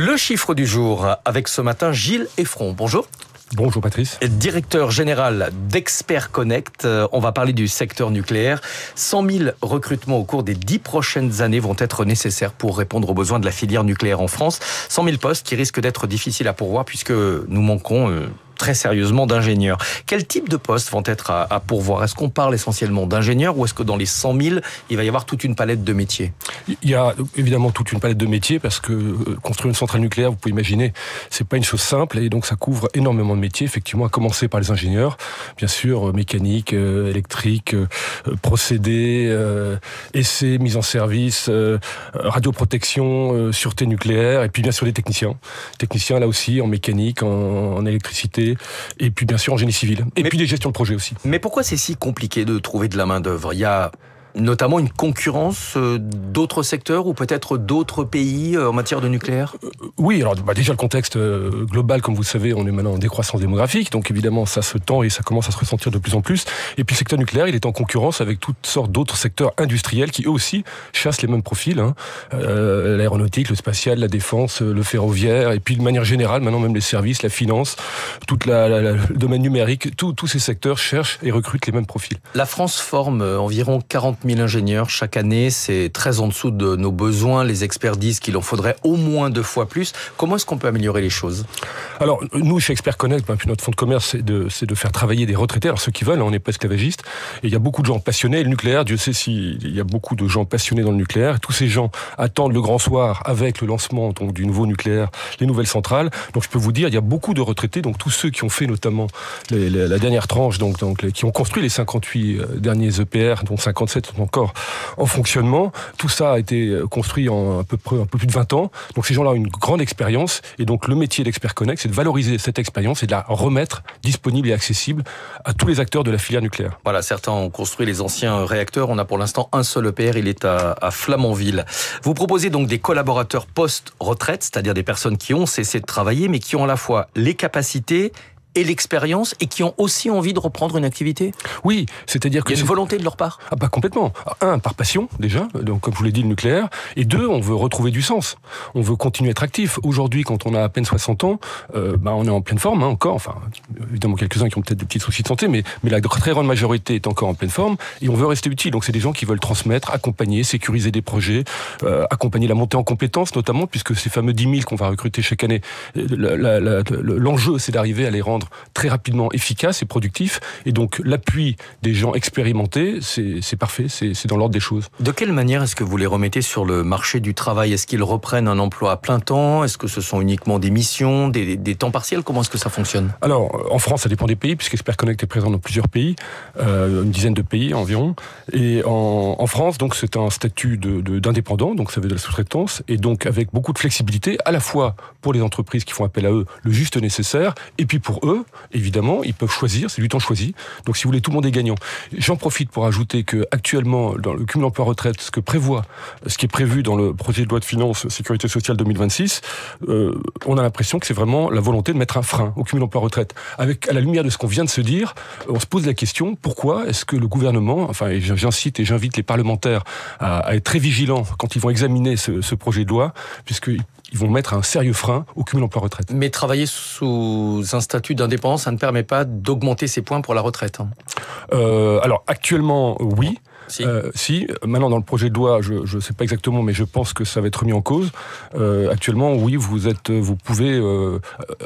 Le chiffre du jour avec ce matin Gilles Effron. Bonjour. Bonjour Patrice. Directeur général d'Expert Connect. On va parler du secteur nucléaire. 100 000 recrutements au cours des 10 prochaines années vont être nécessaires pour répondre aux besoins de la filière nucléaire en France. 100 000 postes qui risquent d'être difficiles à pourvoir puisque nous manquons très sérieusement d'ingénieurs. Quel type de postes vont être à pourvoir? Est-ce qu'on parle essentiellement d'ingénieurs ou est-ce que dans les 100 000, il va y avoir toute une palette de métiers? Il y a évidemment toute une palette de métiers parce que construire une centrale nucléaire, vous pouvez imaginer, c'est pas une chose simple et donc ça couvre énormément de métiers, effectivement, à commencer par les ingénieurs, bien sûr, mécanique, électrique, procédés, essais, mise en service, radioprotection, sûreté nucléaire et puis bien sûr les techniciens. Techniciens là aussi en mécanique, en électricité et puis bien sûr en génie civil. Et puis des gestions de projet aussi. Mais pourquoi c'est si compliqué de trouver de la main-d'œuvre? Il y a notamment une concurrence d'autres secteurs ou peut-être d'autres pays en matière de nucléaire? Oui, alors déjà le contexte global, comme vous le savez, on est maintenant en décroissance démographique, donc évidemment ça se tend et ça commence à se ressentir de plus en plus. Et puis le secteur nucléaire, il est en concurrence avec toutes sortes d'autres secteurs industriels qui eux aussi chassent les mêmes profils, l'aéronautique, le spatial, la défense, le ferroviaire, et puis de manière générale, maintenant même les services, la finance, le domaine numérique, tous ces secteurs cherchent et recrutent les mêmes profils. La France forme environ 40 000 ingénieurs chaque année, c'est très en dessous de nos besoins. Les experts disent qu'il en faudrait au moins 2 fois plus. Comment est-ce qu'on peut améliorer les choses? Alors, nous, chez Expert Connect, puis notre fonds de commerce, c'est de faire travailler des retraités. Alors, ceux qui veulent, on n'est pas esclavagistes. Et il y a beaucoup de gens passionnés. Et le nucléaire, Dieu sait s'il y a beaucoup de gens passionnés dans le nucléaire. Et tous ces gens attendent le grand soir avec le lancement donc, du nouveau nucléaire, les nouvelles centrales. Donc, je peux vous dire, il y a beaucoup de retraités. Donc, tous ceux qui ont fait notamment la dernière tranche, qui ont construit les 58 derniers EPR, dont 57 sont encore en fonctionnement. Tout ça a été construit en un peu plus de 20 ans. Donc ces gens-là ont une grande expérience. Et donc le métier d'Expert Connect, c'est de valoriser cette expérience et de la remettre disponible et accessible à tous les acteurs de la filière nucléaire. Voilà, certains ont construit les anciens réacteurs. On a pour l'instant un seul EPR, il est à Flamanville. Vous proposez donc des collaborateurs post-retraite, c'est-à-dire des personnes qui ont cessé de travailler, mais qui ont à la fois les capacités et l'expérience et qui ont aussi envie de reprendre une activité? Oui, c'est-à-dire que... Il y a une volonté de leur part? Ah bah complètement. 1, par passion, déjà, donc comme je vous l'ai dit, le nucléaire. Et 2, on veut retrouver du sens. On veut continuer à être actif. Aujourd'hui, quand on a à peine 60 ans, on est en pleine forme, encore. Enfin, évidemment, quelques-uns qui ont peut-être des petits soucis de santé, mais la très grande majorité est encore en pleine forme. Et on veut rester utile. Donc c'est des gens qui veulent transmettre, accompagner, sécuriser des projets, accompagner la montée en compétences, notamment, puisque ces fameux 10 000 qu'on va recruter chaque année, l'enjeu, c'est d'arriver à les rendre très rapidement efficace et productif, et donc l'appui des gens expérimentés, c'est parfait, c'est dans l'ordre des choses. De quelle manière est-ce que vous les remettez sur le marché du travail? Est-ce qu'ils reprennent un emploi à plein temps? Est-ce que ce sont uniquement des missions, des temps partiels? Comment est-ce que ça fonctionne? Alors, en France, ça dépend des pays, puisque Expert Connect est présent dans plusieurs pays, une dizaine de pays environ, et en France, donc c'est un statut d'indépendant, donc ça veut dire de la sous-traitance, et donc avec beaucoup de flexibilité, à la fois pour les entreprises qui font appel à eux, le juste nécessaire, et puis pour eux, évidemment, ils peuvent choisir, c'est du temps choisi. Donc, si vous voulez, tout le monde est gagnant. J'en profite pour ajouter que actuellement, dans le cumul emploi-retraite, ce qui est prévu dans le projet de loi de finances Sécurité sociale 2026, on a l'impression que c'est vraiment la volonté de mettre un frein au cumul emploi-retraite. À la lumière de ce qu'on vient de se dire, on se pose la question, pourquoi est-ce que le gouvernement, enfin, j'incite et j'invite les parlementaires à être très vigilants quand ils vont examiner ce projet de loi, puisqu'ils vont mettre un sérieux frein au cumul emploi-retraite. Mais travailler sous un statut d'indépendance, ça ne permet pas d'augmenter ses points pour la retraite. Alors actuellement, oui. Si. Maintenant dans le projet de loi, je ne sais pas exactement, mais je pense que ça va être mis en cause. Actuellement, oui, vous pouvez.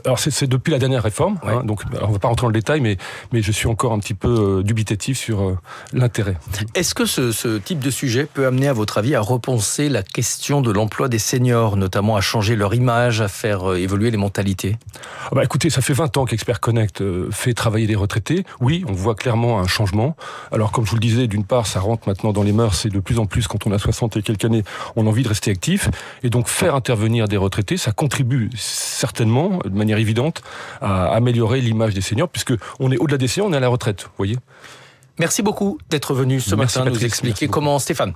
Alors c'est depuis la dernière réforme, ouais. Donc on ne va pas rentrer dans le détail, mais je suis encore un petit peu dubitatif sur l'intérêt. Est-ce que ce type de sujet peut amener, à votre avis, à repenser la question de l'emploi des seniors, notamment à changer leur image, à faire évoluer les mentalités? Écoutez, ça fait 20 ans qu'Expert Connect fait travailler des retraités. Oui, on voit clairement un changement. Alors comme je vous le disais, d'une part, ça rentre maintenant dans les mœurs et de plus en plus, quand on a 60 et quelques années, on a envie de rester actif. Et donc faire intervenir des retraités, ça contribue certainement, de manière évidente, à améliorer l'image des seniors, puisque on est au-delà des seniors, on est à la retraite, vous voyez. Merci beaucoup d'être venu ce matin nous expliquer comment... Stéphane.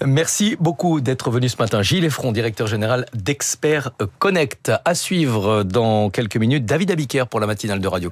Merci beaucoup d'être venu ce matin. Gilles Effron, directeur général d'Expert Connect. À suivre dans quelques minutes, David Abiker pour la matinale de Radio Classique.